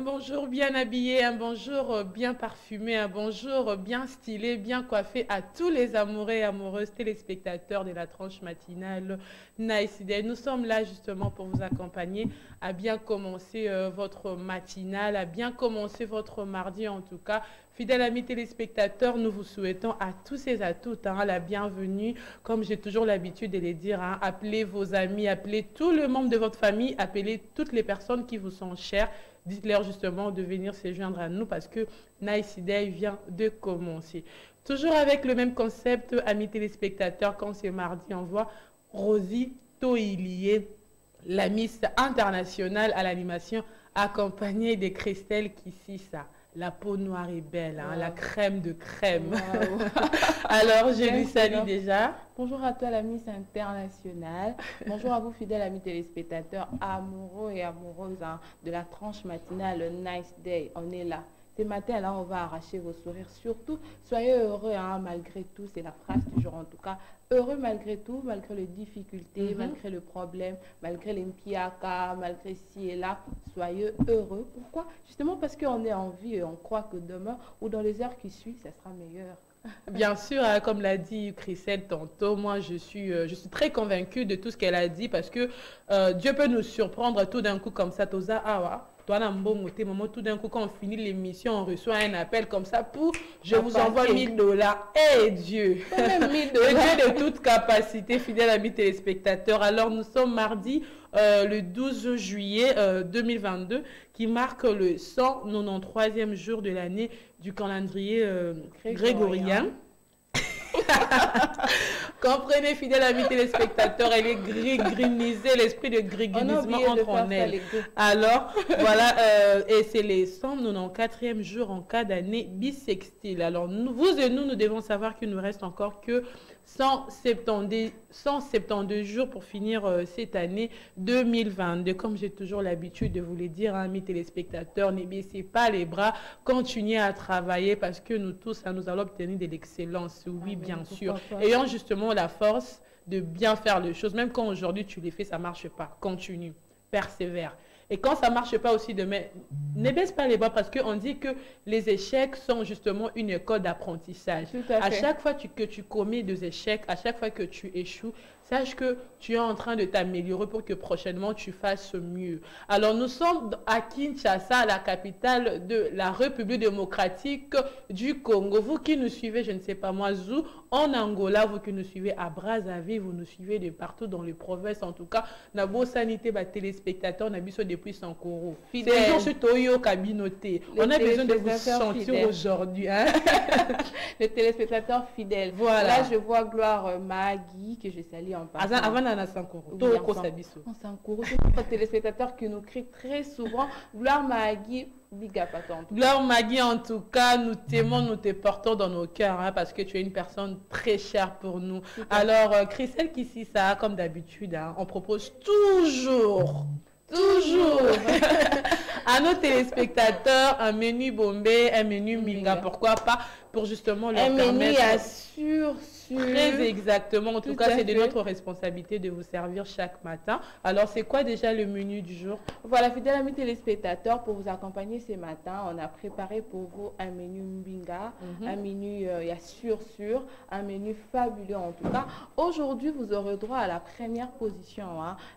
bonjour bien habillé, un bonjour bien parfumé, un bonjour bien stylé, bien coiffé à tous les amoureux et amoureuses téléspectateurs de la tranche matinale Nice Day. Nous sommes là justement pour vous accompagner à bien commencer votre matinale, à bien commencer votre mardi en tout cas. Fidèles amis téléspectateurs, nous vous souhaitons à tous et à toutes la bienvenue. Comme j'ai toujours l'habitude de les dire, appelez vos amis, appelez tout le membre de votre famille, appelez toutes les personnes qui vous sont chères. Dites-leur justement de venir se joindre à nous parce que Nice Day vient de commencer. Toujours avec le même concept, amis téléspectateurs, quand c'est mardi, on voit Rosie Toilier, la Miss internationale à l'animation, accompagnée de Christelle Kississa. La peau noire est belle, wow. La crème de crème. Wow. Alors, je lui salue déjà. Bonjour à toi, la Miss internationale. Bonjour à vous, fidèles amis téléspectateurs, amoureux et amoureuses de la tranche matinale Nice Day. On est là. Ce matin, là, on va arracher vos sourires. Surtout, soyez heureux malgré tout. C'est la phrase du jour, en tout cas. Heureux malgré tout, malgré les difficultés, malgré le problème, malgré les mpiaka, malgré ci et là. Soyez heureux. Pourquoi? Justement parce qu'on est en vie et on croit que demain ou dans les heures qui suivent, ça sera meilleur. Bien sûr, comme l'a dit Christelle tantôt, moi je suis très convaincue de tout ce qu'elle a dit parce que Dieu peut nous surprendre tout d'un coup comme ça. Toza awa. Toi, tout d'un coup, quand on finit l'émission, on reçoit un appel comme ça pour je vous envoie 1000 dollars. Eh Dieu! 1000 dollars. Dieu de toute capacité, fidèle amis téléspectateurs. Alors, nous sommes mardi, le 12 juillet 2022, qui marque le 193e jour de l'année du calendrier grégorien. Comprenez, fidèles amis téléspectateurs, elle est grégorisée, l'esprit de grégorisement entre en elle. Alors, voilà, et c'est les 194e jours en cas d'année bissextile. Alors, vous et nous devons savoir qu'il nous reste encore que 172 jours pour finir cette année 2022. Comme j'ai toujours l'habitude de vous le dire, amis téléspectateurs, ne baissez pas les bras, continuez à travailler parce que nous tous, nous allons obtenir de l'excellence, oui, bien sûr. Ayant justement la force de bien faire les choses, même quand aujourd'hui tu les fais, ça ne marche pas. Continue, persévère. Et quand ça ne marche pas aussi demain, ne baisse pas les bras parce qu'on dit que les échecs sont justement une école d'apprentissage. À chaque fois que tu commets des échecs, à chaque fois que tu échoues, sache que tu es en train de t'améliorer pour que prochainement tu fasses mieux. Alors nous sommes à Kinshasa, la capitale de la République démocratique du Congo. Vous qui nous suivez, je ne sais pas moi, Zou, en Angola, vous qui nous suivez à Brazzaville, vous nous suivez de partout dans les provinces, en tout cas, Nabo Sanité, téléspectateurs, Nabiso depuis Sankoro. C'est sur Toyo Kabinoté. On a besoin de vous sentir aujourd'hui. Hein? Les téléspectateurs fidèles. Voilà. Là, je vois Gloire Magui, que je salue en passant. Avant Nana Sankoro. Oui, en Sankoro. C'est notre téléspectateur qui nous crie très souvent. Gloire Magui. Gloire Magui, en tout cas, nous t'aimons, nous te portons dans nos cœurs parce que tu es une personne très chère pour nous. Alors, Christelle Kississa, comme d'habitude, on propose toujours à nos téléspectateurs un menu Bombay, un menu Minga, pourquoi pas, pour justement leur permettre... Un menu assure. Très exactement. En tout cas, c'est de notre responsabilité de vous servir chaque matin. Alors, c'est quoi déjà le menu du jour? Voilà, fidèles amis téléspectateurs, pour vous accompagner ce matin, on a préparé pour vous un menu Mbinga, un menu sûr, un menu fabuleux en tout cas. Aujourd'hui, vous aurez droit à la première position,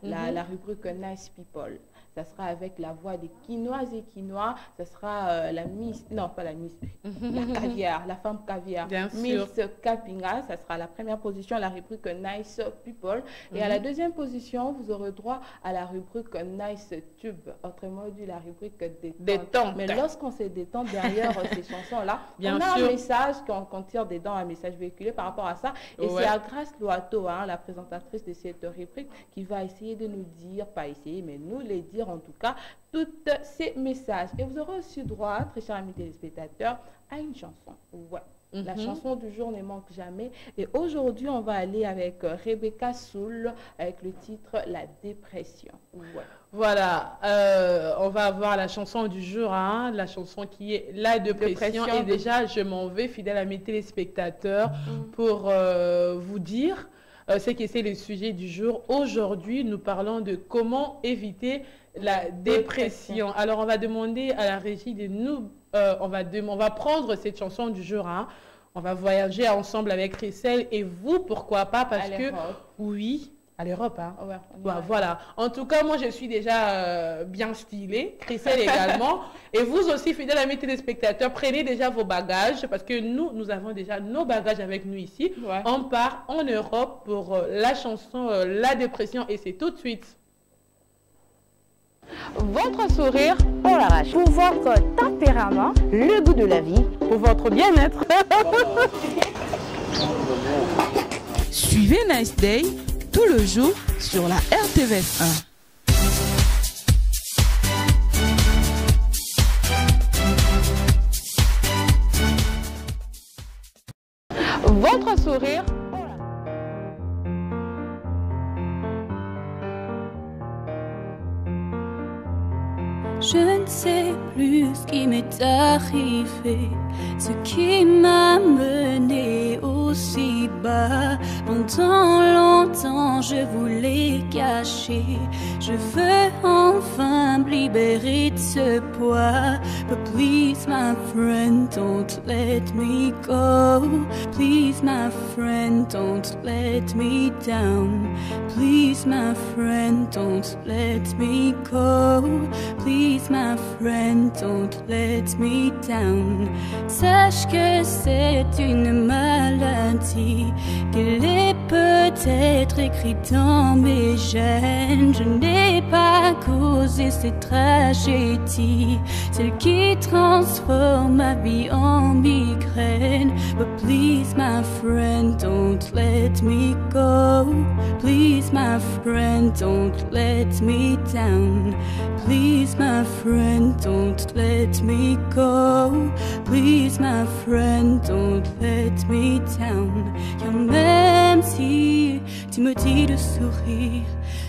la rubrique Nice People. Ça sera avec la voix des Quinoises et Quinois. Ça sera la Miss, non pas la Miss, la caviar, la femme caviar. Bien Miss sûr. Kapinga, ça sera la première position, la rubrique Nice People. Et à la deuxième position, vous aurez droit à la rubrique Nice Tube. Autrement dit, la rubrique détente. Mais lorsqu'on se détend derrière ces chansons-là, on a un message qu'on tire dedans, un message véhiculé par rapport à ça. Et c'est à Grace Loato, la présentatrice de cette rubrique, qui va essayer de nous dire, pas essayer, mais nous les dire en tout cas, tous ces messages. Et vous aurez aussi droit, très chers amis téléspectateurs, à une chanson. Ouais. La chanson du jour ne manque jamais. Et aujourd'hui, on va aller avec Rebecca Soul avec le titre La dépression. Ouais. Voilà, on va avoir la chanson du jour, la chanson qui est La dépression. Et déjà, je m'en vais, fidèle à mes téléspectateurs, pour vous dire ce qui est le sujet du jour. Aujourd'hui, nous parlons de comment éviter la dépression. Alors, on va demander à la régie de nous, on va prendre cette chanson du jour, hein. On va voyager ensemble avec Christelle et vous, pourquoi pas, parce que oui, à l'Europe, hein. Ouais, voilà. En tout cas, moi, je suis déjà bien stylée, Christelle également. Et vous aussi, fidèles amis téléspectateurs, prenez déjà vos bagages, parce que nous avons déjà nos bagages avec nous ici. Ouais. On part en Europe pour la chanson La dépression, et c'est tout de suite. Votre sourire, on l'arrache. Pour votre tempérament, le goût de la vie, pour votre bien-être. Suivez Nice Day tout le jour sur la RTVS 1. Votre sourire. Je ne sais plus ce qui m'est arrivé, ce qui m'a mené aussi bas. Pendant longtemps je voulais cacher, je veux enfin me libérer de ce poids. But please my friend, don't let me go. Please my friend, don't let me down. Please my friend, don't let me go. Please my friend, don't let me down. Sache que c'est une maladie, qu'elle est peut-être écrite dans mes gènes. Je n'ai pas causé cette tragédie, celle qui transforme ma vie en migraine. But please my friend, don't let me go. Please my friend, don't let me down. Please my friend, don't let me go. Please my friend, don't let me down. Car même si tu me dis de sourire,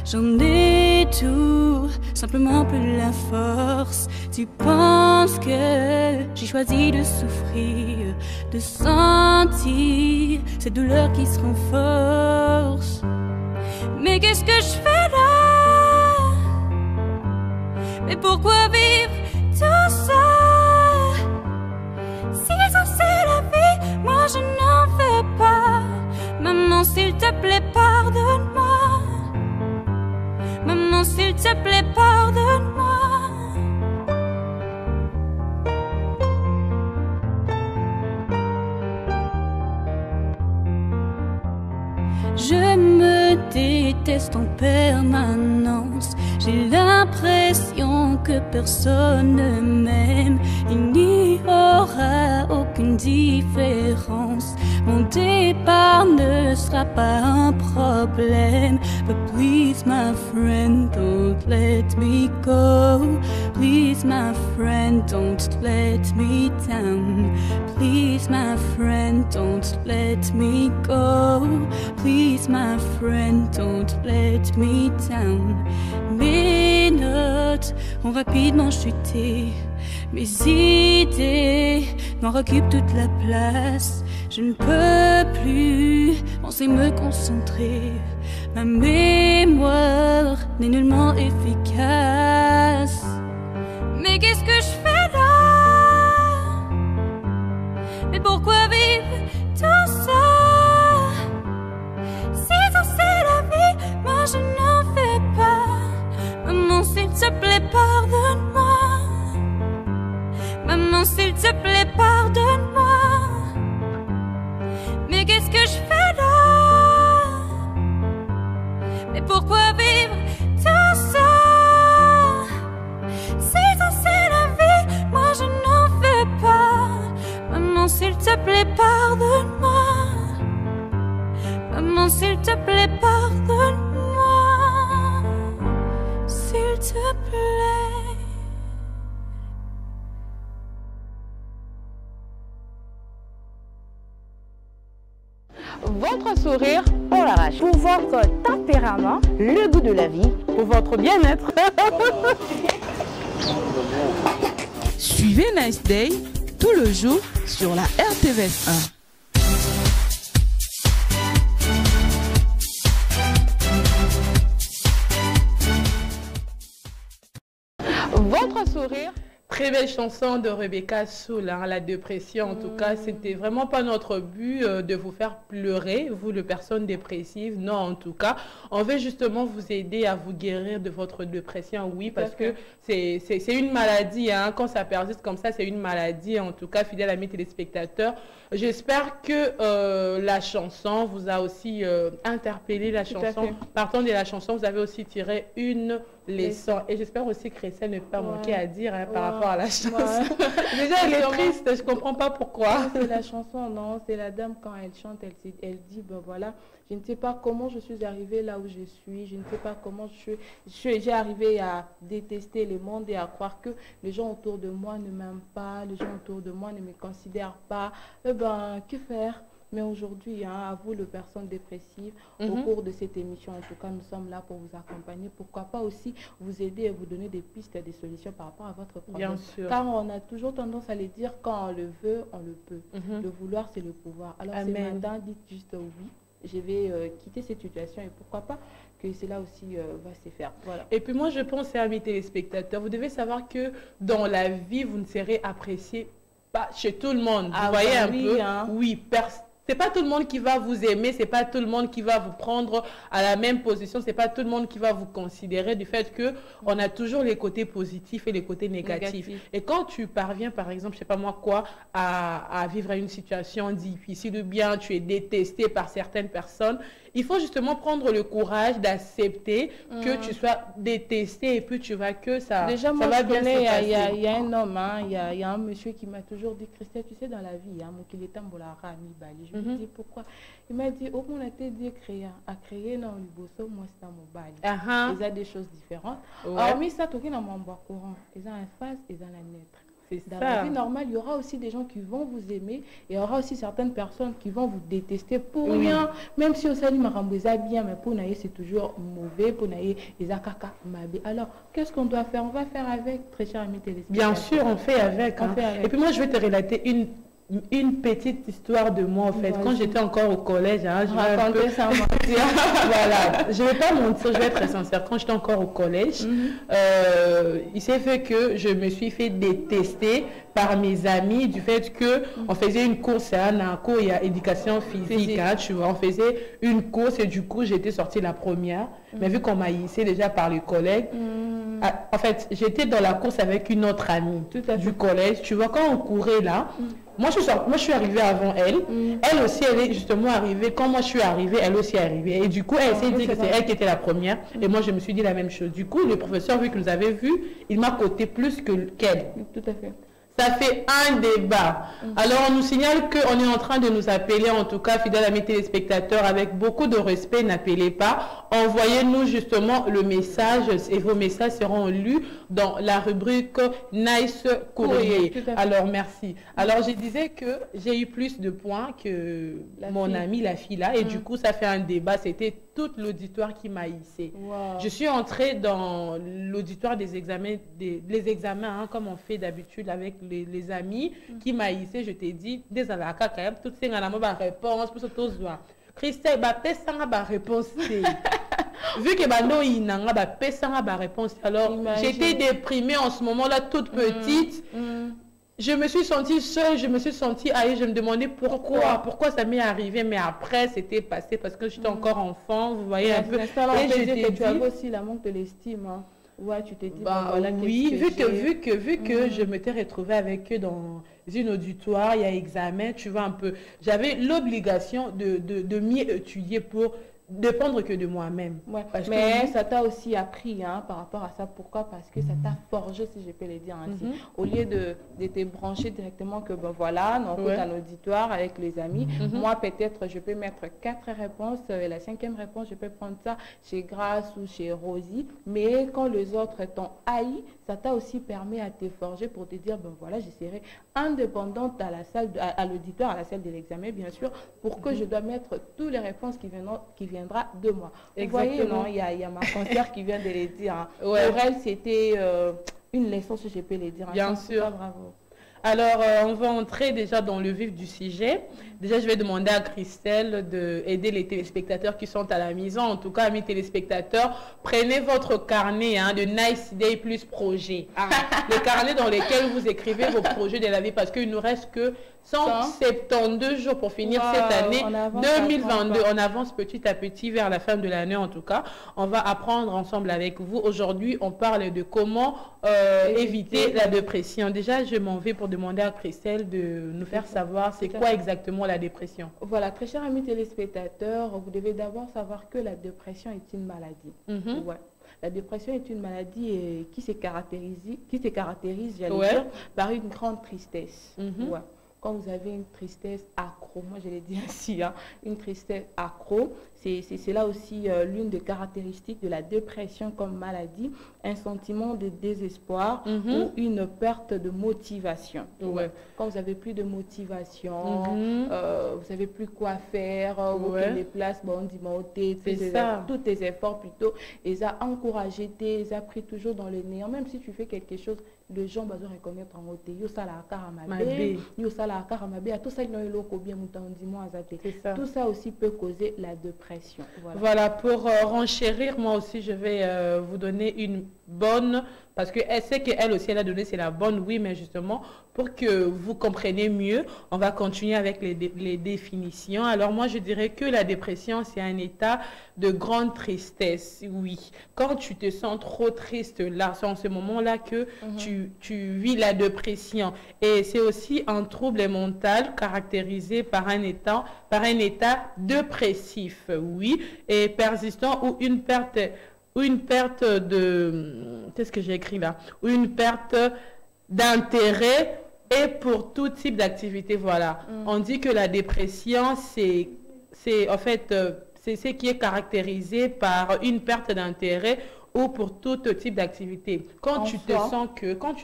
j'en ai tout, simplement plus la force. Tu penses que j'ai choisi de souffrir, de sentir cette douleur qui se renforce. Mais qu'est-ce que je fais là? Mais pourquoi vivre tout ça? Si ça c'est la vie, moi je n'en veux pas. Maman, s'il te plaît, pardonne-moi. Maman, s'il te plaît, pardonne-moi. Je me déteste en permanence. J'ai l'impression que personne ne m'aime. Il n'y aura aucune différence. Mon départ ne sera pas un problème. But please my friend, don't let me go. Please my friend, don't let me down. Please my friend, don't let me go. Please my friend, don't let me down. Mes notes ont rapidement chuté, mes idées m'en occupent toute la place. Je ne peux plus penser me concentrer, ma mémoire n'est nullement efficace. Mais qu'est-ce que je fais là? Mais pourquoi vivre tout ça? Si ça c'est la vie, moi je n'en fais pas. Maman, s'il te plaît, pardonne-moi. Maman, s'il te plaît, pardonne-moi. Mais qu'est-ce que je fais là? Mais pourquoi vivre tout ça? Si ça c'est la vie, moi je n'en veux pas. Maman, s'il te plaît, pardonne-moi. Maman, s'il te plaît, pardonne-moi. S'il te plaît. Votre sourire, on l'arrache. Pour votre tempérament, le goût de la vie, pour votre bien-être. Suivez Nice Day tout le jour sur la RTVS 1. votre sourire. Très belle chanson de Rebecca Soul, hein, la dépression. En tout cas, c'était vraiment pas notre but de vous faire pleurer, vous, les personnes dépressives. Non, en tout cas, on veut justement vous aider à vous guérir de votre dépression. Oui, parce que c'est une maladie. Hein. Quand ça persiste comme ça, c'est une maladie. En tout cas, fidèles amis téléspectateurs, j'espère que la chanson vous a aussi interpellé. La chanson, partant de la chanson, vous avez aussi tiré une leçon. Et j'espère aussi que Christelle ne pas manquer à dire hein, par rapport à la chanson. Déjà, elle est triste, je ne comprends pas pourquoi. C'est la chanson, non, c'est la dame quand elle chante, elle dit, ben voilà, je ne sais pas comment je suis arrivée là où je suis, je ne sais pas comment j'ai arrivé à détester le monde et à croire que les gens autour de moi ne m'aiment pas, les gens autour de moi ne me considèrent pas. Eh ben, que faire? Mais aujourd'hui, hein, à vous, les personnes dépressives, au cours de cette émission, en tout cas, nous sommes là pour vous accompagner. Pourquoi pas aussi vous aider et vous donner des pistes et des solutions par rapport à votre problème. Bien sûr. Car on a toujours tendance à les dire, quand on le veut, on le peut. Le vouloir, c'est le pouvoir. Alors, ce matin, dites juste oui. Je vais quitter cette situation et pourquoi pas que cela aussi va se faire. Voilà. Et puis moi, je pense à mes téléspectateurs, vous devez savoir que dans la vie, vous ne serez apprécié pas chez tout le monde. Vous voyez un peu, hein. Oui, c'est pas tout le monde qui va vous aimer, c'est pas tout le monde qui va vous prendre à la même position, c'est pas tout le monde qui va vous considérer du fait que on a toujours les côtés positifs et les côtés négatifs. Et quand tu parviens, par exemple, je sais pas moi quoi, à vivre une situation difficile ou bien tu es détesté par certaines personnes, il faut justement prendre le courage d'accepter que tu sois détesté et puis tu vois que ça, déjà, moi, ça va bien se passer. Il y a un homme, hein, il y a un monsieur qui m'a toujours dit, Christelle, tu sais, dans la vie, hein, qu'il est en Bolara, je lui ai dit pourquoi. Il m'a dit, oh, on a été dit à créer dans le bosso, moi c'est dans mon bali. Il y a des choses différentes. Hormis ça, tout dans mon bois courant, ils ont en face, ils ont la lettre. Dans la vie normale, il y aura aussi des gens qui vont vous aimer et il y aura aussi certaines personnes qui vont vous détester pour rien. Même si au salut marambouza bien, mais pour naïe c'est toujours mauvais, pour naïe ils a caca mabé. Alors, qu'est-ce qu'on doit faire? On va faire avec, très cher ami téléspectateur. Bien sûr, on fait avec. Hein. Et puis moi, je vais te relater une petite histoire de moi en fait. Quand j'étais encore au collège, hein, je vais un peu... ça. Voilà, je vais pas mentir, je vais être très sincère. Quand j'étais encore au collège, il s'est fait que je me suis fait détester par mes amis du fait que on faisait une course à un cours, il y a éducation physique, hein, tu vois, on faisait une course et du coup j'étais sortie la première, mais vu qu'on m'a hissé déjà par les collègues, en fait j'étais dans la course avec une autre amie du collège, tu vois, quand on courait là, moi je suis arrivée avant elle, elle aussi elle est justement arrivée, quand moi je suis arrivée, elle aussi est arrivée, et du coup elle s'est dit que c'est elle qui était la première, et moi je me suis dit la même chose. Du coup le professeur, vu qu'il nous avait vu, il m'a coté plus qu'elle. Tout à fait. Ça fait un débat. Alors, on nous signale qu'on est en train de nous appeler, en tout cas, fidèles amis téléspectateurs, avec beaucoup de respect, n'appelez pas. Envoyez-nous justement le message et vos messages seront lus dans la rubrique Nice Courrier. Alors, merci. Alors, je disais que j'ai eu plus de points que mon amie, la fille là, et du coup, ça fait un débat. C'était tout l'auditoire qui m'a hissé. Je suis entrée dans l'auditoire des examens, les examens, hein, comme on fait d'habitude avec les amis, qui m'a hissé. Je t'ai dit, des alaka quand même, toutes ces réponses, pour tous voir. Christelle, réponse. Vu que il n'a pas réponse, alors j'étais déprimée en ce moment-là, toute petite. Je me suis sentie seule, je me suis sentie aïe, je me demandais pourquoi ça m'est arrivé, mais après c'était passé parce que j'étais encore enfant, vous voyez un peu. Et je t'ai dit, tu avais aussi la manque de l'estime. Hein. Ouais, tu t'es dit, voilà, oui, vu que je m'étais retrouvée avec eux dans une auditoire, il y a examen, tu vois un peu, j'avais l'obligation de mieux étudier pour dépendre que de moi-même. Ouais, mais ça t'a aussi appris hein, par rapport à ça. Pourquoi? Parce que ça t'a forgé, si je peux le dire ainsi. Au lieu de te brancher directement que ben voilà, on écoute un auditoire avec les amis. Moi, peut-être, je peux mettre 4 réponses. Et la 5e réponse, je peux prendre ça chez Grace ou chez Rosie. Mais quand les autres t'ont haï, ça t'a aussi permis à te forger pour te dire, ben voilà, je serai indépendante à la salle, à l'auditoire, à la salle de l'examen, bien sûr, pour que je dois mettre toutes les réponses qui viendra de moi. Vous voyez, non, il y a ma conseillère qui vient de les dire. Hein. Pour elle, c'était une leçon, si je peux le dire. Bien sûr. Bravo. Alors, on va entrer déjà dans le vif du sujet. Déjà, je vais demander à Christelle d'aider les téléspectateurs qui sont à la maison. En tout cas, amis téléspectateurs, prenez votre carnet de Nice Day plus projet. Le carnet dans lequel vous écrivez vos projets de la vie parce qu'il nous reste que 172 jours pour finir cette année 2022. On avance petit à petit vers la fin de l'année en tout cas. On va apprendre ensemble avec vous. Aujourd'hui, on parle de comment éviter la dépression. Déjà, je m'en vais pour demander à Christelle de nous faire savoir c'est quoi exactement la dépression. Voilà, très chers amis téléspectateurs, vous devez d'abord savoir que la dépression est une maladie. La dépression est une maladie qui se caractérise, j'allais dire, par une grande tristesse. Quand vous avez une tristesse accro, moi je l'ai dit ainsi, une tristesse accro, c'est là aussi l'une des caractéristiques de la dépression comme maladie, un sentiment de désespoir ou une perte de motivation. Quand vous n'avez plus de motivation, vous savez plus quoi faire, vous les places, bon, tous tes efforts plutôt, et ça encouragé, ça pris toujours dans le néant, même si tu fais quelque chose, les gens vont reconnaître en côté. Yo ça la caramabe, yo ça la caramabe, tout ça tout ça aussi peut causer la dépression. Voilà, pour renchérir, moi aussi je vais vous donner une bonne, parce qu'elle sait qu'elle aussi elle a donné c'est la bonne, oui, mais justement pour que vous compreniez mieux, on va continuer avec les définitions. Alors moi je dirais que la dépression c'est un état de grande tristesse, oui. Quand tu te sens trop triste là, c'est en ce moment-là que tu vis la dépression. Et c'est aussi un trouble mental caractérisé par un état dépressif, oui, et persistant ou une perte de, qu'est-ce que j'ai écrit là, ou une perte d'intérêt et pour tout type d'activité, voilà. On dit que la dépression, c'est en fait, c'est ce qui est caractérisé par une perte d'intérêt ou pour tout type d'activité. Quand tu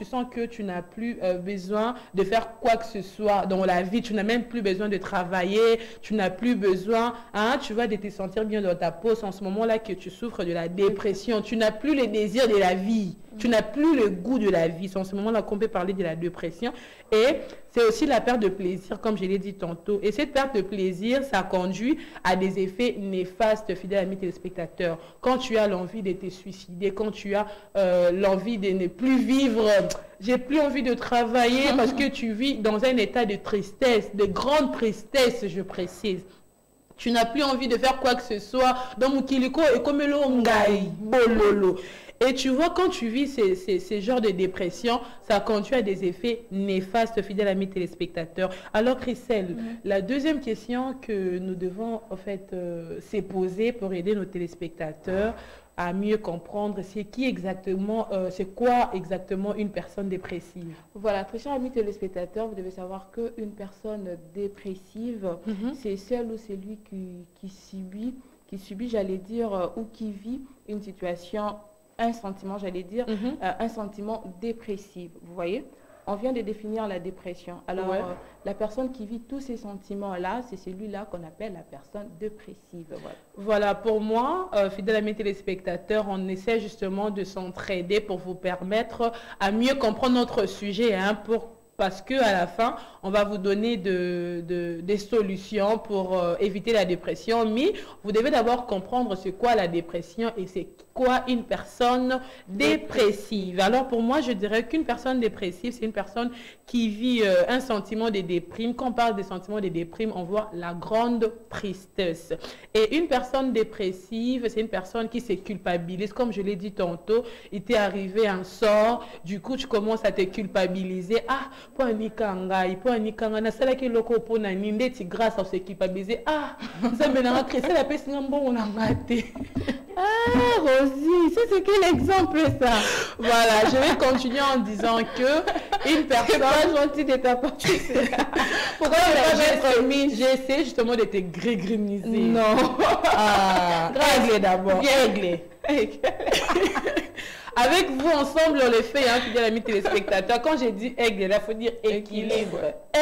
sens que tu n'as plus besoin de faire quoi que ce soit dans la vie, tu n'as même plus besoin de travailler, tu n'as plus besoin, tu vois, de te sentir bien dans ta peau, c'est en ce moment-là que tu souffres de la dépression. Tu n'as plus le désir de la vie, tu n'as plus le goût de la vie. C'est en ce moment-là qu'on peut parler de la dépression. Et c'est aussi la perte de plaisir, comme je l'ai dit tantôt. Et cette perte de plaisir, ça conduit à des effets néfastes, fidèles amis téléspectateurs. Quand tu as l'envie de te suicider, quand tu as l'envie de ne plus vivre, j'ai plus envie de travailler parce que tu vis dans un état de tristesse, de grande tristesse, je précise. Tu n'as plus envie de faire quoi que ce soit. Dans Mukiliko et comme ngai, bololo. Et tu vois, quand tu vis ces genres de dépression, ça conduit à des effets néfastes, fidèles amis téléspectateurs. Alors, Christelle, la deuxième question que nous devons en fait se poser pour aider nos téléspectateurs à mieux comprendre, c'est c'est quoi exactement une personne dépressive? Voilà, très chers amis téléspectateurs, vous devez savoir qu'une personne dépressive, c'est celle ou celui qui subit, j'allais dire, ou qui vit une situation, un sentiment, j'allais dire, un sentiment dépressif. Vous voyez, on vient de définir la dépression. Alors, la personne qui vit tous ces sentiments-là, c'est celui-là qu'on appelle la personne dépressive. Voilà, pour moi, fidèles amis téléspectateurs, on essaie justement de s'entraider pour vous permettre à mieux comprendre notre sujet, parce qu'à la fin, on va vous donner des solutions pour éviter la dépression. Mais vous devez d'abord comprendre c'est quoi la dépression et c'est quoi une personne dépressive. Alors pour moi, je dirais qu'une personne dépressive, c'est une personne qui vit un sentiment de déprime. Quand on parle des sentiments de déprime, on voit la grande tristesse. Et une personne dépressive, c'est une personne qui se culpabilise. Comme je l'ai dit tantôt, il t'est arrivé un sort, du coup tu commences à te culpabiliser. Po anikangai, po anikanga na sala ki loko po na ninde ti grâce à se culpabiliser. Ça me n'a créé la peste ngambo on a maté. Rosie, c'est quel exemple ça? Voilà, je vais continuer en disant que une personne gentille de ta part. Pourquoi j'essaie justement de te grigriminiser? Non. Règle d'abord. Règle. Avec vous, ensemble, on le fait, hein, fidèles amis téléspectateurs. Quand j'ai dit aigle, il faut dire équilibre.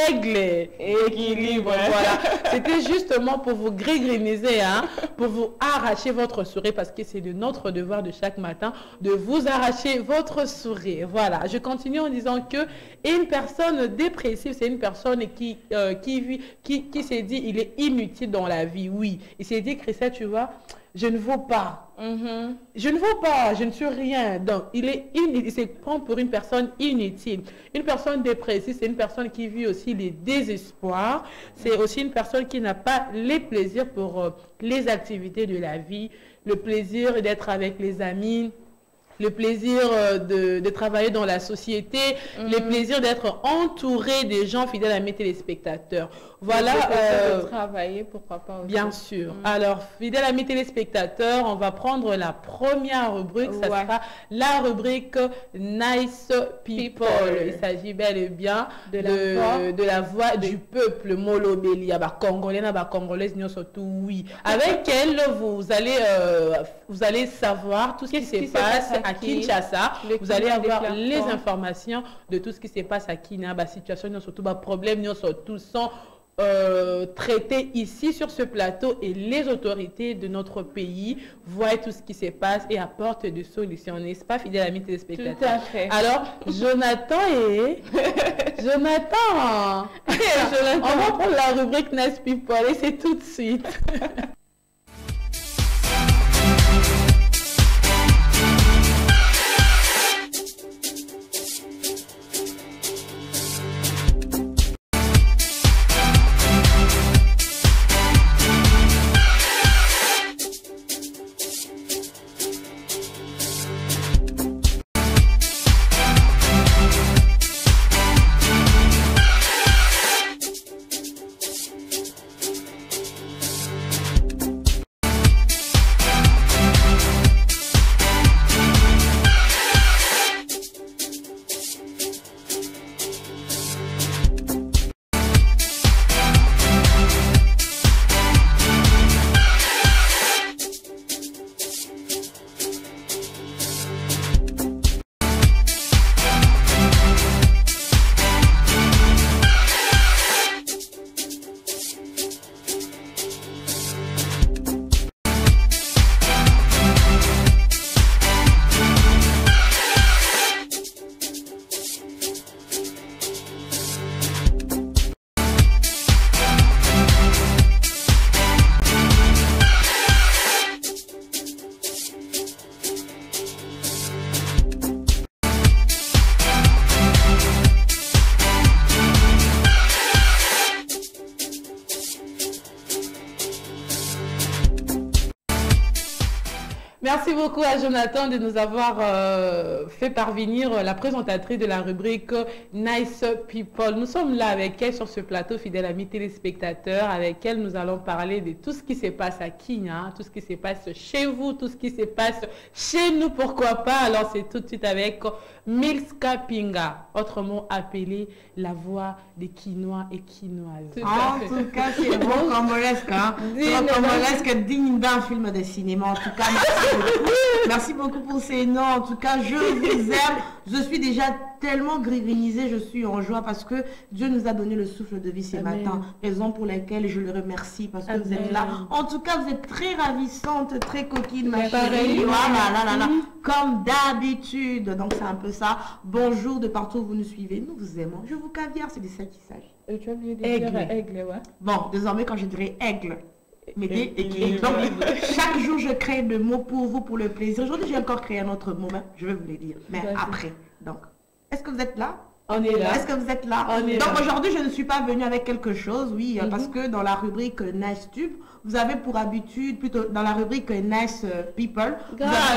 Aigle, équilibre, voilà. C'était justement pour vous grigriminer, hein, pour vous arracher votre sourire, parce que c'est de notre devoir de chaque matin de vous arracher votre sourire. Voilà, je continue en disant que une personne dépressive, c'est une personne qui s'est dit il est inutile dans la vie. Oui, il s'est dit, Christelle, tu vois, je ne vaux pas. Je ne vaux pas, je ne suis rien. Donc, il se prend pour une personne inutile. Une personne dépressive, c'est une personne qui vit aussi les désespoirs. C'est aussi une personne qui n'a pas les plaisirs pour les activités de la vie, le plaisir d'être avec les amis, le plaisir de travailler dans la société, le plaisir d'être entouré des gens fidèles à mes téléspectateurs. Voilà. De travailler, pourquoi pas aussi. Bien sûr. Alors, fidèles à mes téléspectateurs, on va prendre la première rubrique. Ça sera la rubrique Nice People. Il s'agit bel et bien de la voix du peuple Molobeli. Congolais, Congolaises, surtout oui. Avec elle, vous allez savoir tout ce qui se passe à Kinshasa. Vous allez avoir les informations de tout ce qui se passe à Kinshasa, situation, surtout problème, surtout sont traités ici sur ce plateau, et les autorités de notre pays voient tout ce qui se passe et apportent des solutions, n'est-ce pas, fidèles amis téléspectateurs? Tout à fait. Alors, Jonathan, on va prendre la rubrique Nice People et c'est tout de suite. Merci beaucoup à Jonathan de nous avoir fait parvenir la présentatrice de la rubrique Nice People. Nous sommes là avec elle sur ce plateau, fidèles amis téléspectateurs, avec elle nous allons parler de tout ce qui se passe à Kenya, tout ce qui se passe chez vous, tout ce qui se passe chez nous, pourquoi pas. Alors c'est tout de suite avec Milska Pinga, autrement appelée la voix des Quinois et Quinoises. En tout cas, c'est bon congolesque, hein? Congolesque digne d'un film de cinéma. En tout cas, merci beaucoup pour ces noms. En tout cas, je vous aime. Je suis déjà tellement grivinisée, je suis en joie parce que Dieu nous a donné le souffle de vie ce matin. Raison pour laquelle je le remercie parce que vous êtes là. En tout cas, vous êtes très ravissante, très coquine, ma chérie. Voilà, comme d'habitude. Donc, c'est un peu ça. Bonjour de partout où vous nous suivez. Nous vous aimons. Je vous caviar, c'est de ça qu'il s'agit. Et tu as oublié de dire aigle, ouais. Bon, désormais, quand je dirais aigle, mais donc, chaque jour, je crée le mot pour vous, pour le plaisir. Aujourd'hui, j'ai encore créé un autre mot, mais je vais vous le dire. Mais après, donc, est-ce que vous êtes là? On est là. Est-ce que vous êtes là? On est donc là. Aujourd'hui, je ne suis pas venue avec quelque chose, oui, parce que dans la rubrique Nice Tube, vous avez pour habitude, plutôt dans la rubrique Nice People, vous avez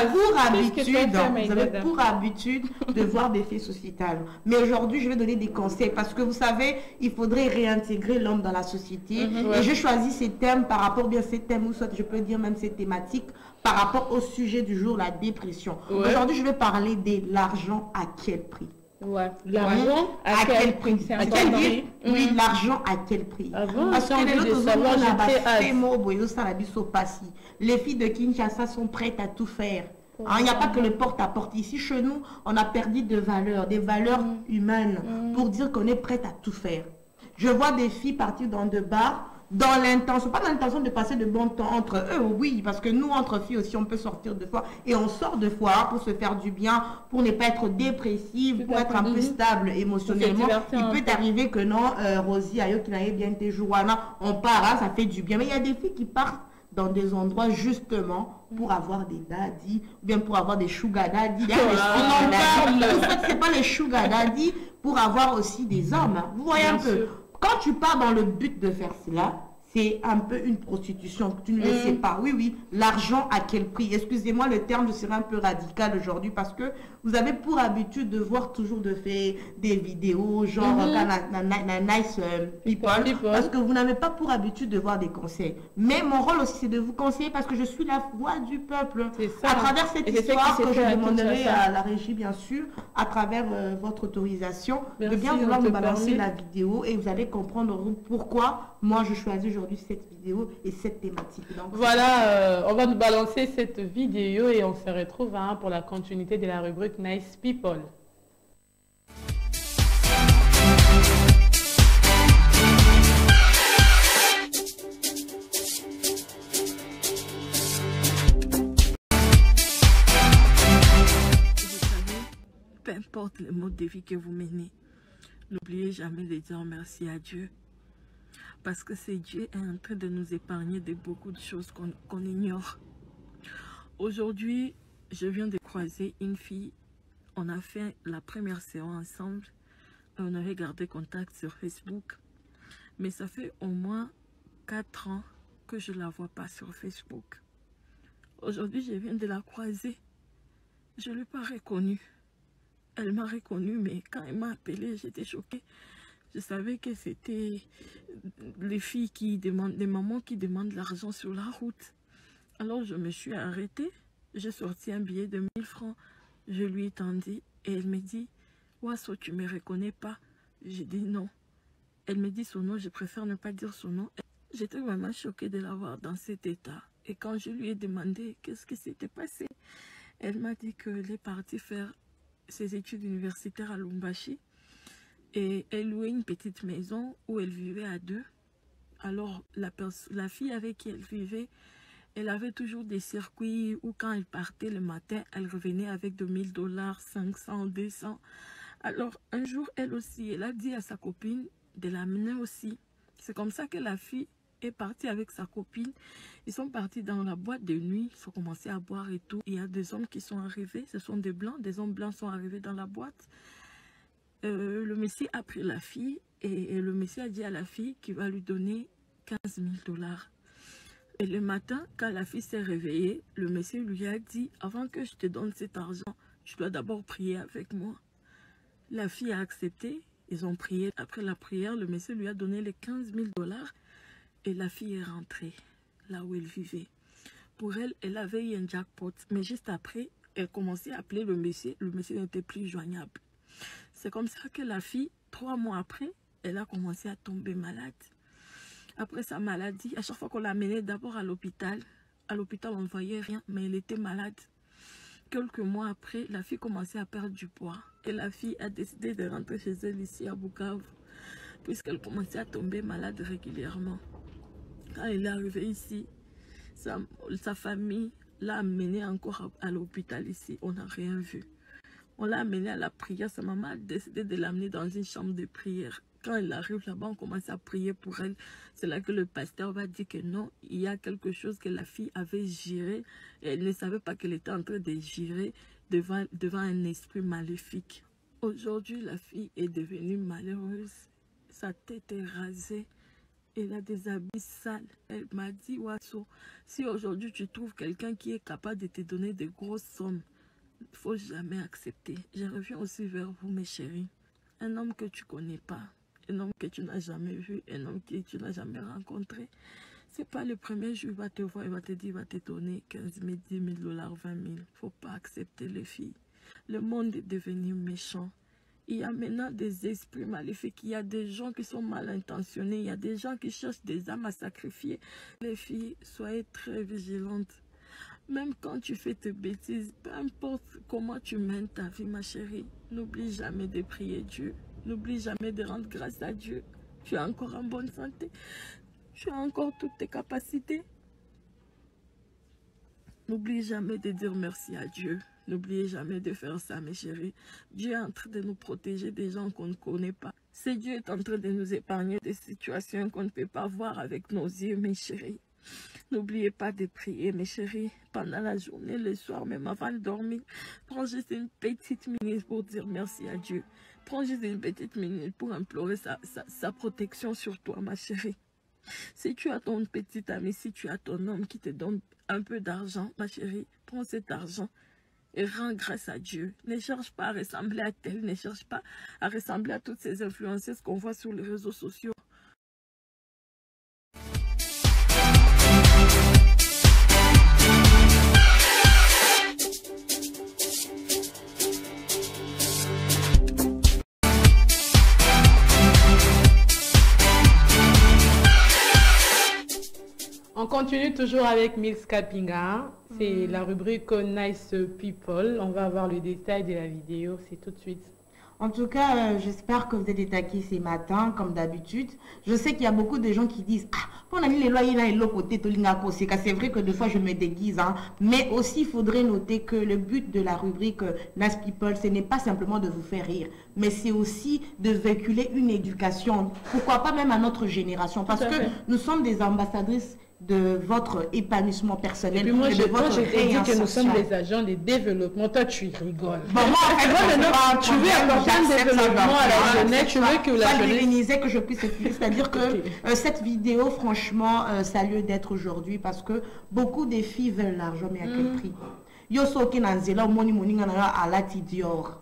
pour habitude de voir des faits sociétales. Mais aujourd'hui, je vais donner des conseils parce que vous savez, il faudrait réintégrer l'homme dans la société. Et je choisis ces thèmes par rapport, bien ces thèmes, ou soit je peux dire même ces thématiques, par rapport au sujet du jour, la dépression. Aujourd'hui, je vais parler de l'argent à quel prix? Ouais. L'argent à quel prix? À quel prix? Oui, l'argent à quel prix? Parce que les autres les filles de Kinshasa sont prêtes à tout faire Il n'y a pas que le porte-à-porte. Ici, chez nous, on a perdu des valeurs humaines pour dire qu'on est prête à tout faire. Je vois des filles partir dans des bars dans l'intention, pas dans l'intention de passer de bon temps entre eux, oui, parce que nous, entre filles aussi, on peut sortir de fois, et on sort de fois pour se faire du bien, pour ne pas être dépressive, pour être un peu stable émotionnellement. Il peut arriver que non, Rosie, ayo, qui n'aille bien tes jours, on part, ça fait du bien. Mais il y a des filles qui partent dans des endroits justement pour avoir des daddies, ou bien pour avoir des sugar daddy. C'est pas les sugar daddy pour avoir aussi des hommes. Vous voyez un peu. Quand tu pars dans le but de faire cela, c'est un peu une prostitution. Tu ne le sais pas. Oui, oui. L'argent à quel prix? Excusez-moi, le terme serait un peu radical aujourd'hui parce que vous avez pour habitude de voir toujours des vidéos genre nice people, parce que vous n'avez pas pour habitude de voir des conseils. Mais mon rôle aussi, c'est de vous conseiller parce que je suis la voix du peuple. À travers cette histoire que je demanderai à la régie, bien sûr, à travers votre autorisation, de bien vouloir me balancer la vidéo et vous allez comprendre pourquoi moi je choisis aujourd'hui cette vidéo et cette thématique. Donc, voilà, on va nous balancer cette vidéo et on se retrouve pour la continuité de la rubrique Nice People. Peu importe le mode de vie que vous menez, n'oubliez jamais de dire merci à Dieu. Parce que c'est Dieu est en train de nous épargner de beaucoup de choses qu'on ignore. Aujourd'hui, je viens de croiser une fille. On a fait la première séance ensemble. On avait gardé contact sur Facebook. Mais ça fait au moins 4 ans que je ne la vois pas sur Facebook. Aujourd'hui, je viens de la croiser. Je ne l'ai pas reconnue. Elle m'a reconnue, mais quand elle m'a appelée, j'étais choquée. Je savais que c'était les filles qui demandent, les mamans qui demandent l'argent sur la route. Alors je me suis arrêtée. J'ai sorti un billet de 1000 francs. Je lui ai tendu et elle me dit « Wasso, tu ne me reconnais pas ?» J'ai dit non. Elle me dit son nom, je préfère ne pas dire son nom. J'étais vraiment choquée de la voir dans cet état. Et quand je lui ai demandé qu'est-ce qui s'était passé, elle m'a dit qu'elle est partie faire ses études universitaires à Lumbashi. Et elle louait une petite maison où elle vivait à 2. Alors la fille avec qui elle vivait, elle avait toujours des circuits où quand elle partait le matin, elle revenait avec de $1000, 500, 200. Alors un jour, elle aussi, elle a dit à sa copine de l'amener aussi. C'est comme ça que la fille est partie avec sa copine. Ils sont partis dans la boîte de nuit, ils ont commencé à boire et tout. Il y a des hommes qui sont arrivés, ce sont des blancs, des hommes blancs sont arrivés dans la boîte. Le monsieur a pris la fille et le monsieur a dit à la fille qu'il va lui donner $15 000. Et le matin, quand la fille s'est réveillée, le monsieur lui a dit « Avant que je te donne cet argent, tu dois d'abord prier avec moi. » La fille a accepté, ils ont prié. Après la prière, le monsieur lui a donné les $15 000 et la fille est rentrée là où elle vivait. Pour elle, elle avait eu un jackpot, mais juste après, elle commençait à appeler le monsieur n'était plus joignable. C'est comme ça que la fille, 3 mois après, elle a commencé à tomber malade. Après sa maladie, à chaque fois qu'on l'amenait d'abord à l'hôpital, on ne voyait rien, mais elle était malade. Quelques mois après, la fille commençait à perdre du poids. Et la fille a décidé de rentrer chez elle ici à Bukavu, puisqu'elle commençait à tomber malade régulièrement. Quand elle est arrivée ici, sa famille l'a amenée encore à l'hôpital ici. On n'a rien vu. On l'a amenée à la prière. Sa maman a décidé de l'amener dans une chambre de prière. Quand elle arrive là-bas, on commence à prier pour elle. C'est là que le pasteur va dire que non, il y a quelque chose que la fille avait géré. Et elle ne savait pas qu'elle était en train de gérer devant un esprit maléfique. Aujourd'hui, la fille est devenue malheureuse. Sa tête est rasée. Elle a des habits sales. Elle m'a dit, Wasso, si aujourd'hui tu trouves quelqu'un qui est capable de te donner de grosses sommes, il ne faut jamais accepter. Je reviens aussi vers vous, mes chéris. Un homme que tu ne connais pas, un homme que tu n'as jamais vu, un homme que tu n'as jamais rencontré, ce n'est pas le premier jour, il va te voir, il va te dire, il va te donner 15 000, 10 000 $, 20 000. Il ne faut pas accepter les filles. Le monde est devenu méchant. Il y a maintenant des esprits maléfiques, il y a des gens qui sont mal intentionnés, il y a des gens qui cherchent des âmes à sacrifier. Les filles, soyez très vigilantes. Même quand tu fais tes bêtises, peu importe comment tu mènes ta vie, ma chérie, n'oublie jamais de prier Dieu. N'oublie jamais de rendre grâce à Dieu. Tu es encore en bonne santé. Tu as encore toutes tes capacités. N'oublie jamais de dire merci à Dieu. N'oubliez jamais de faire ça, mes chéris. Dieu est en train de nous protéger des gens qu'on ne connaît pas. C'est Dieu est en train de nous épargner des situations qu'on ne peut pas voir avec nos yeux, mes chéris. N'oubliez pas de prier, mes chéris, pendant la journée, le soir, même avant de dormir. Prends juste une petite minute pour dire merci à Dieu. Prends juste une petite minute pour implorer sa protection sur toi, ma chérie. Si tu as ton petit ami, si tu as ton homme qui te donne un peu d'argent, ma chérie, prends cet argent et rends grâce à Dieu. Ne cherche pas à ressembler à tel, ne cherche pas à ressembler à toutes ces influenceuses qu'on voit sur les réseaux sociaux. On continue toujours avec Mills Kapinga. C'est la rubrique Nice People. On va voir le détail de la vidéo. C'est tout de suite. En tout cas, j'espère que vous êtes détaqués ces matins, comme d'habitude. Je sais qu'il y a beaucoup de gens qui disent « Ah, pour la les loyers là et l'autre côté, c'est vrai que des fois je me déguise. Hein. » Mais aussi, il faudrait noter que le but de la rubrique Nice People, ce n'est pas simplement de vous faire rire, mais c'est aussi de véhiculer une éducation. Pourquoi pas même à notre génération? Parce que nous sommes des ambassadrices de votre épanouissement personnel. Et puis moi, de quand je t'ai dit que nous sommes des agents de développement, toi tu rigoles. Bon, moi, en fait, tu veux apporter un développement à la jeunesse, tu veux que la jeunesse... que je puisse expliquer, c'est-à-dire que cette vidéo, franchement, ça a lieu d'être aujourd'hui parce que beaucoup de filles veulent l'argent, mais à quel prix? Yo soki nanzela moni moni alati Dior,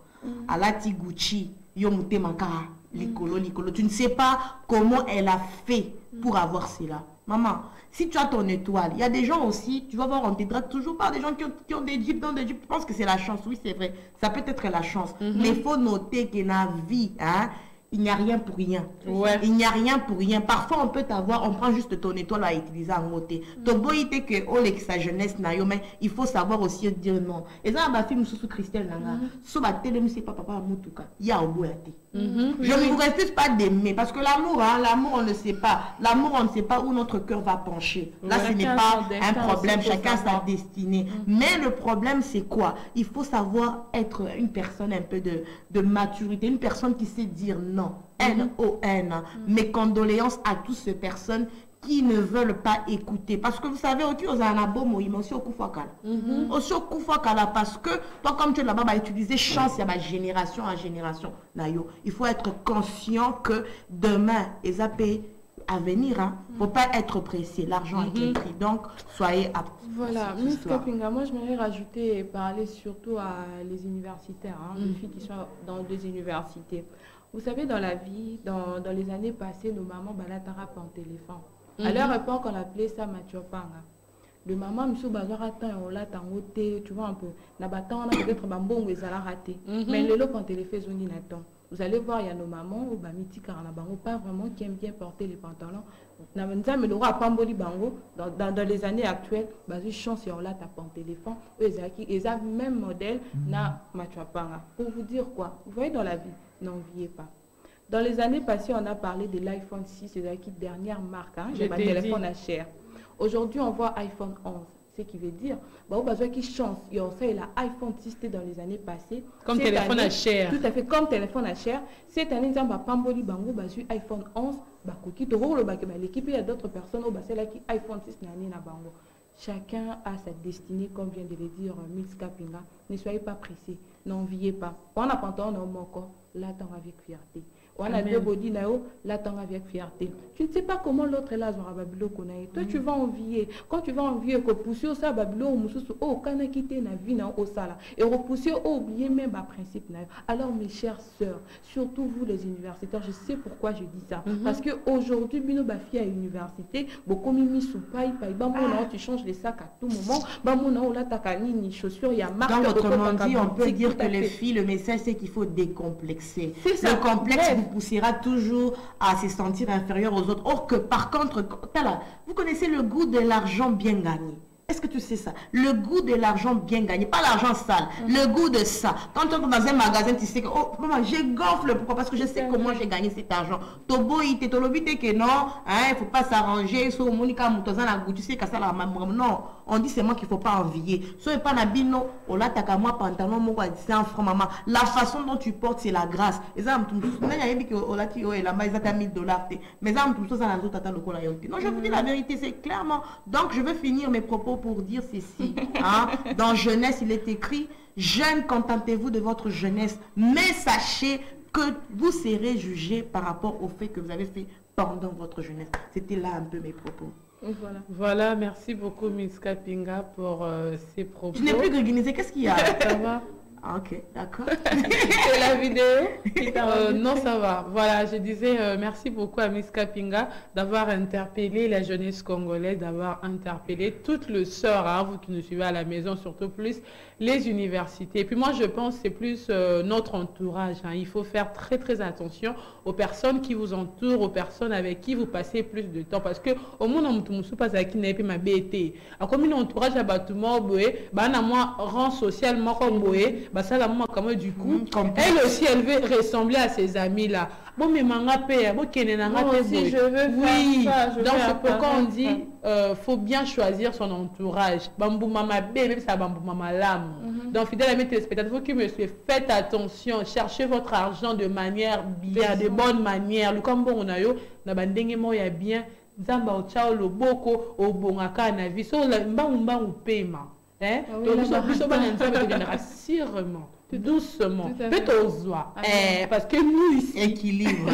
alati Gucci, yo mute maka likolo. Tu ne sais pas comment elle a fait pour avoir cela. Maman, si tu as ton étoile, il y a des gens aussi, tu vas voir, on te drague toujours par des gens qui ont des jeeps dans des jeeps. Je pense que c'est la chance, oui c'est vrai, ça peut être la chance. Mais il faut noter que dans la vie, hein, il n'y a rien pour rien. Ouais. Il n'y a rien pour rien. Parfois, on peut t'avoir, on prend juste ton étoile à utiliser en côté. Ton beau idée que oh sa jeunesse n'a mais il faut savoir aussi dire non. Et ça, ma fille, sous Christelle Nanga, sous ma télé, c'est pas papa Moutuka. Il y a un bout à je ne vous refuse pas d'aimer parce que l'amour, hein, l'amour, on ne sait pas. L'amour, on ne sait pas où notre cœur va pencher. Là, ce n'est pas un problème. Chacun a sa destinée. Mais le problème, c'est quoi? Il faut savoir être une personne un peu de maturité, une personne qui sait dire non. N-O-N. Mes condoléances à toutes ces personnes qui ne veulent pas écouter. Parce que vous savez, parce que toi, comme tu es là-bas, bah, utiliser chance, il y a génération en génération. Il faut être conscient que demain, les AP à venir, hein, faut pas être pressé. L'argent a été pris. Donc, soyez aptes. Voilà, Miss Kapinga, moi je m'aimerais rajouter et parler surtout à les universitaires, hein, les filles qui sont dans des universités. Vous savez, dans la vie, dans les années passées, nos mamans balatara par téléphone. À leur époque, on appelait ça Machopanga. Le maman, monsieur Bazara, on l'a tangoté, tu vois un peu. Nabatan, on a peut-être un bon ou raté. Mais le lot, quand téléphone, on y attend. Vous allez voir, il y a nos mamans, ou bamiti karanabango, pas vraiment qui aiment bien porter les pantalons. Dans les années actuelles, une chance, on l'a tapé en téléphone. Ils ont le même modèle, na Machopanga. Pour vous dire quoi? Vous voyez dans la vie, n'enviez pas. Dans les années passées, on a parlé de l'iPhone 6, c'est la dernière marque. Hein? J'ai ma téléphone à cher. Aujourd'hui, on voit iPhone 11. Ce qui veut dire, qui chance, il y a l'iPhone 6 dans les années passées. Comme téléphone à cher. Tout à fait, comme téléphone à cher. Cette année, il y a iPhone 11. L'équipe, il y a d'autres personnes qui ont iPhone 6. Chacun a sa destinée, comme vient de le dire Mills Kapinga. Ne soyez pas pressés, n'enviez pas. On a pas encore, l'attend avec fierté. On a deux body l'attend avec fierté. Tu ne sais pas comment l'autre est là, toi tu vas envier. Quand tu vas envier, que pousser au ça, oh, quand on quitté la vie, au sala. Et repousser, oublier même le principe. Alors, mes chères sœurs, surtout vous les universitaires, je sais pourquoi je dis ça. Parce qu'aujourd'hui, Bino Bafi à l'université, beaucoup mimi soupaille, tu changes les sacs à tout moment. Chaussures, il y a marque. Donc, autrement dit, on peut dire que les filles, le message, c'est qu'il faut décomplexer. Le complexe vous poussera toujours à se sentir inférieur aux autres. Or que par contre, vous connaissez le goût de l'argent bien gagné. Est-ce que tu sais ça? Le goût de l'argent bien gagné, pas l'argent sale, le goût de ça. Quand tu entres dans un magasin, tu sais que, oh, maman, je gonfle. Pourquoi? Parce que je sais comment j'ai gagné cet argent. Tobo, il te tolobite que non, hein, il faut pas s'arranger. So, Monica Moutozan, la goût, tu sais que ça, la maman, non. On dit c'est moi qu'il faut pas envier. So, et pas nabino, oh là, t'as moi, pantalon, moi, c'est un franc, maman. La façon dont tu portes, c'est la grâce. Et ça, mais ça, non, je vous dis la vérité, c'est clairement. Donc, je veux finir mes propos pour dire ceci. Hein? Dans Jeunesse, il est écrit, jeunes, contentez-vous de votre jeunesse, mais sachez que vous serez jugés par rapport au fait que vous avez fait pendant votre jeunesse. C'était là un peu mes propos. Voilà, merci beaucoup Miss Kapinga pour ces propos. Tu n'es plus gréguinisée, qu'est-ce qu'il y a? Ça va? Ah, ok, d'accord. C'est la vidéo non, ça va. Voilà, je disais merci beaucoup à Miss Kapinga d'avoir interpellé la jeunesse congolaise, d'avoir interpellé toutes les sœurs, hein, vous qui nous suivez à la maison, surtout plus les universités. Et puis moi, je pense que c'est plus notre entourage. Hein. Il faut faire très, très attention aux personnes qui vous entourent, aux personnes avec qui vous passez plus de temps. Parce que au monde, on ne peut pas qui n'est pas ma BT. Comme un entourage à bâtiment, rang social, ça la maman comme du coup elle aussi elle veut ressembler à ses amis là. Bon mais manga paye, bon si je veux oui faire ça, donc c'est pourquoi on dit faut bien choisir son entourage. Bambou mama B, même ça bambou mama lame. Donc fidèle amis téléspectateurs, vous qui me suivez, faites attention, cherchez votre argent de manière bien, de bonne manière. Le comme bon on a yo na bandenge mo ya bien nzamba o chao loboko o bongaka na vie so la mba ou paiement. Hein? Sûrement, doucement, peut-être aux oies, parce que nous ici, équilibre.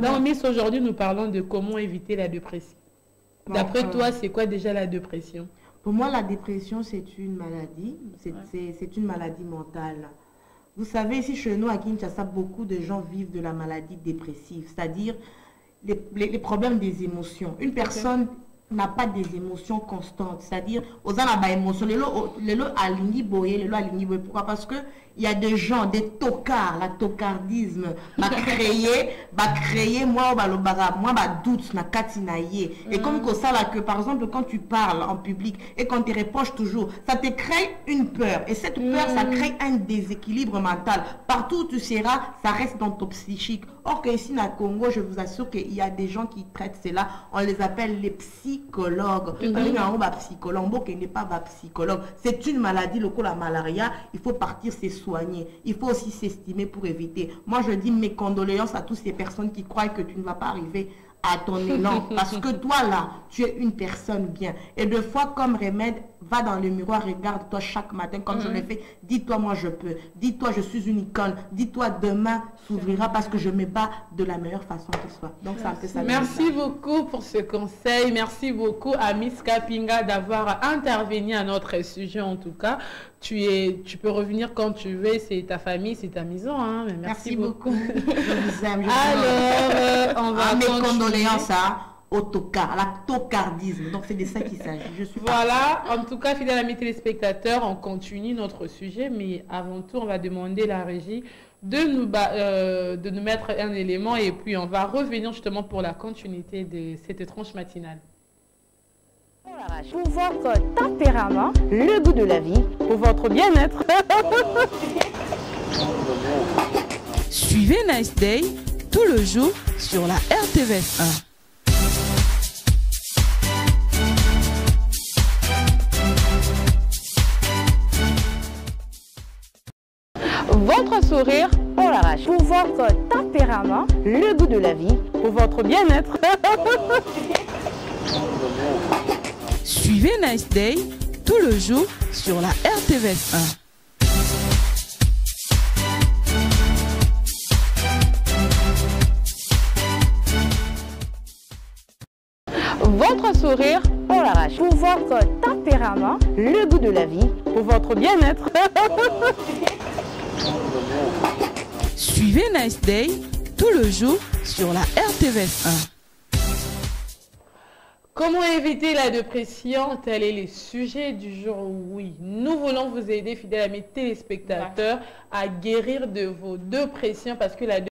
Dans Miss, aujourd'hui, nous parlons de comment éviter la dépression. D'après toi, c'est quoi déjà la dépression? Pour moi, la dépression, c'est une maladie, c'est une maladie mentale. Vous savez, ici chez nous, à Kinshasa, beaucoup de gens vivent de la maladie dépressive, c'est-à-dire les problèmes des émotions. Une personne n'a pas des émotions constantes, c'est-à-dire aux émotions, les lots aligni boye, pourquoi? Parce que il y a des gens, des tocards, la tocardisme va créer moi doute na katinaye. Et comme ça là que par exemple quand tu parles en public et quand tu reproches toujours, ça te crée une peur et cette peur ça crée un déséquilibre mental. Partout où tu seras, ça reste dans ton psychique. Or que ici na Congo, je vous assure qu'il y a des gens qui traitent cela, on les appelle les psychologues. C'est une maladie, la malaria, il faut partir soigner. Il faut aussi s'estimer pour éviter. Moi, je dis mes condoléances à toutes ces personnes qui croient que tu ne vas pas arriver à ton élan. Parce que toi, là, tu es une personne bien. Et deux fois, comme remède, va dans le miroir, regarde-toi chaque matin, comme je l'ai fait. Dis-toi, moi, je peux. Dis-toi, je suis une icône. Dis-toi, demain s'ouvrira parce que je me bats de la meilleure façon qui soit. Donc, ça fait ça. Merci beaucoup pour ce conseil. Merci beaucoup à Miss Kapinga d'avoir intervenu à notre sujet, en tout cas. Tu peux revenir quand tu veux, c'est ta famille, c'est ta maison. Hein. Mais merci beaucoup. Je vous aime. Alors, on va mes condoléances au tocard, à la tocardisme. Donc, c'est de ça qu'il s'agit. Voilà. En tout cas, fidèles amis téléspectateurs, on continue notre sujet. Mais avant tout, on va demander à la régie de nous mettre un élément. Et puis, on va revenir justement pour la continuité de cette étrange matinale. Pour votre tempérament, le goût de la vie, pour votre bien-être. Suivez Nice Day tout le jour sur la RTVS 1. Votre sourire, on l'arrache. Pour votre tempérament, le goût de la vie, pour votre bien-être. Suivez Nice Day tout le jour sur la RTVS 1. Votre sourire, on l'arrache. Pour votre tempérament, le goût de la vie, pour votre bien-être. Suivez Nice Day tout le jour sur la RTVS 1. Comment éviter la dépression? Tel est le sujet du jour. Oui, nous voulons vous aider, fidèles amis téléspectateurs, à guérir de vos dépressions parce que la